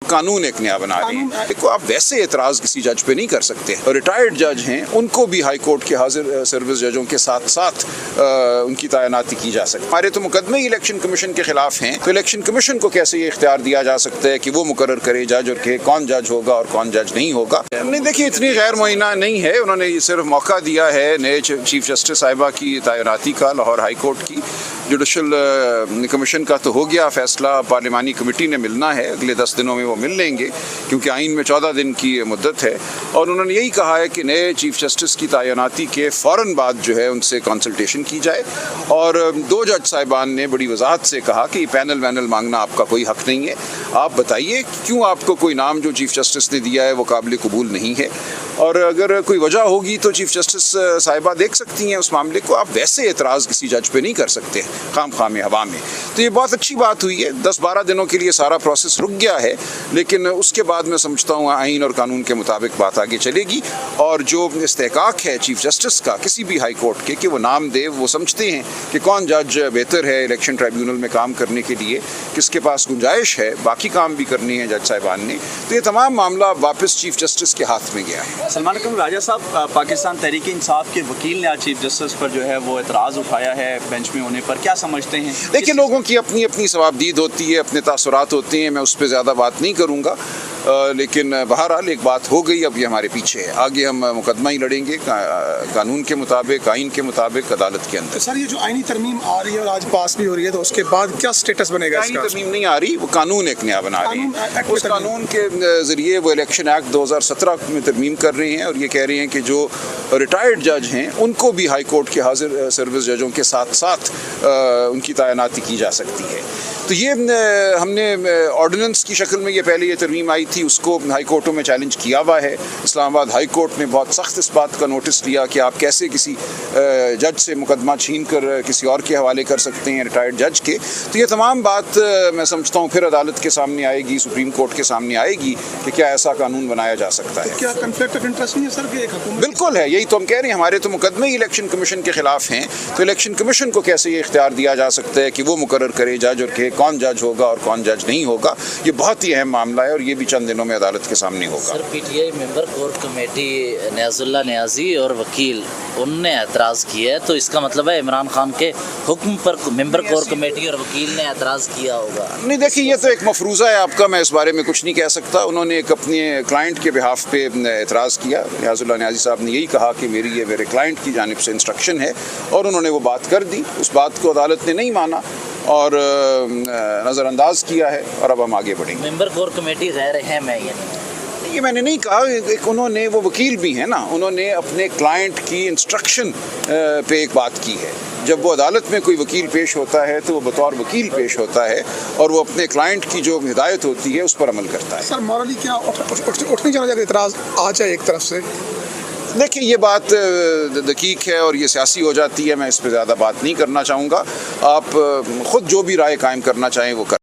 कानून एक नया बना रहे हैं। देखो, आप वैसे एतराज़ किसी जज पे नहीं कर सकते। रिटायर्ड जज हैं, उनको भी हाई कोर्ट के हाजिर सर्विस जजों के साथ साथ उनकी तैनाती की जा सकती है। हमारे तो मुकदमे इलेक्शन कमीशन के खिलाफ हैं, तो इलेक्शन कमीशन को कैसे ये इख्तियार दिया जा सकता है कि वो मुकर्रर करे जज और कि कौन जज होगा और कौन जज नहीं होगा। नहीं, देखिए, इतनी गैर मुआयना नहीं है। उन्होंने सिर्फ मौका दिया है नए चीफ जस्टिस साहिबा की तैनाती का लाहौर हाई कोर्ट की। जुडिशल कमीशन का तो हो गया फैसला, पार्लिमानी कमेटी ने मिलना है, अगले 10 दिनों में वो मिल लेंगे क्योंकि आइन में 14 दिन की मुद्दत है। और उन्होंने यही कहा है कि नए चीफ जस्टिस की तैनाती के फ़ौरन बाद जो है उनसे कंसल्टेशन की जाए। और 2 जज साहिबान ने बड़ी वजाहत से कहा कि पैनल वैनल मांगना आपका कोई हक़ नहीं है, आप बताइए क्यों आपको कोई नाम जो चीफ जस्टिस ने दिया है वो काबिल कबूल नहीं है। और अगर कोई वजह होगी तो चीफ जस्टिस साहिबा देख सकती हैं उस मामले को। आप वैसे एतराज़ किसी जज पे नहीं कर सकते खाम में हवा में। तो ये बहुत अच्छी बात हुई है। 10-12 दिनों के लिए सारा प्रोसेस रुक गया है, लेकिन उसके बाद मैं समझता हूँ आइन और कानून के मुताबिक बात आगे चलेगी। और जो इस्तेहकाक है चीफ जस्टिस का किसी भी हाई कोर्ट के कि वो नाम दे, वो समझते हैं कि कौन जज बेहतर है इलेक्शन ट्राइब्यूनल में काम करने के लिए, किसके पास गुंजाइश है, बाकी काम भी करनी है जज साहिबान ने। तो ये तमाम मामला वापस चीफ जस्टिस के हाथ में गया है। सलमान राजा साहब, पाकिस्तान तहरीक इंसाफ के वकील ने आज चीफ जस्टिस पर जो है वो एतराज़ उठाया है बेंच में होने पर, क्या समझते हैं? देखिए, लोगों की अपनी अपनी सवाबदीद होती है, अपने तासुरात होते हैं, मैं उस पर ज़्यादा बात नहीं करूँगा। लेकिन बहरहाल एक बात हो गई, अब ये हमारे पीछे है। आगे हम मुकदमा ही लड़ेंगे कानून के मुताबिक, आइन के मुताबिक, अदालत के अंदर। तो सर, ये जो आइनी तरमीम आ रही है और आज पास भी हो रही है, तो उसके बाद क्या स्टेटस बनेगा? आइनी तरमीम नहीं आ रही, वो कानून एक नया बना रही है। उस कानून के ज़रिए वो इलेक्शन एक्ट 2017 में तरमीम कर रहे हैं और ये कह रहे हैं कि जो रिटायर्ड जज हैं उनको भी हाई कोर्ट के हाजिर सर्विस जजों के साथ साथ उनकी तैनाती की जा सकती है। तो ये हमने ऑर्डिनेंस की शक्ल में ये पहले ये तरमीम आई थी, उसको हाई कोर्टों में चैलेंज किया हुआ है। इस्लामाबाद हाई कोर्ट ने बहुत सख्त इस बात का नोटिस लिया कि आप कैसे किसी जज से मुकदमा छीन कर किसी और के हवाले कर सकते हैं, रिटायर्ड जज के। तो ये तमाम बात मैं समझता हूँ फिर अदालत के सामने आएगी, सुप्रीम कोर्ट के सामने आएगी कि क्या ऐसा कानून बनाया जा सकता है। क्या कन्फ्लिक्ट ऑफ इंटरेस्ट नहीं है सर कि एक हुकूमत? बिल्कुल है, यही तो हम कह रहे हैं। हमारे तो मुकदमे इलेक्शन कमीशन के खिलाफ हैं, तो इलेक्शन कमीशन को कैसे ये इख्तियार दिया जा सकता है कि वो मुकर्रर करे जज और के कौन जज होगा और कौन जज नहीं होगा। ये बहुत ही अहम मामला है और ये भी चंद दिनों में अदालत के सामने होगा। Sir, PTI member core committee Niazullah Niazi और वकील उनने एतराज़ किया है, तो इसका मतलब है इमरान खान के हुक्म पर मेंबर कोर कमेटी और वकील ने एतराज़ किया होगा? नहीं, देखिए, ये तो एक मफरूज़ा है आपका, मैं इस बारे में कुछ नहीं कह सकता। उन्होंने एक अपने क्लाइंट के बिहाफ पे एतराज़ किया। नियाजुल्लाह नियाजी साहब ने यही कहा कि ये मेरे क्लाइंट की जानिब से इंस्ट्रक्शन है और उन्होंने वो बात कर दी। उस बात को अदालत ने नहीं माना और नज़रअंदाज किया है और अब हम आगे बढ़ेंगे। मेंबर कोर कमेटी गैर अहम है ये मैंने नहीं कहा। एक उन्होंने, वो वकील भी हैं ना, उन्होंने अपने क्लाइंट की इंस्ट्रक्शन पे एक बात की है। जब वो अदालत में कोई वकील पेश होता है तो वो बतौर वकील पेश होता है और वो अपने क्लाइंट की जो हिदायत होती है उस पर अमल करता है। सर, मॉरली क्या उठनी चाहिए अगर इतराज़ आ जाए एक तरफ से? देखिए, ये बात दकीक है और ये सियासी हो जाती है, मैं इस पर ज़्यादा बात नहीं करना चाहूँगा। आप ख़ुद जो भी राय कायम करना चाहें वो कर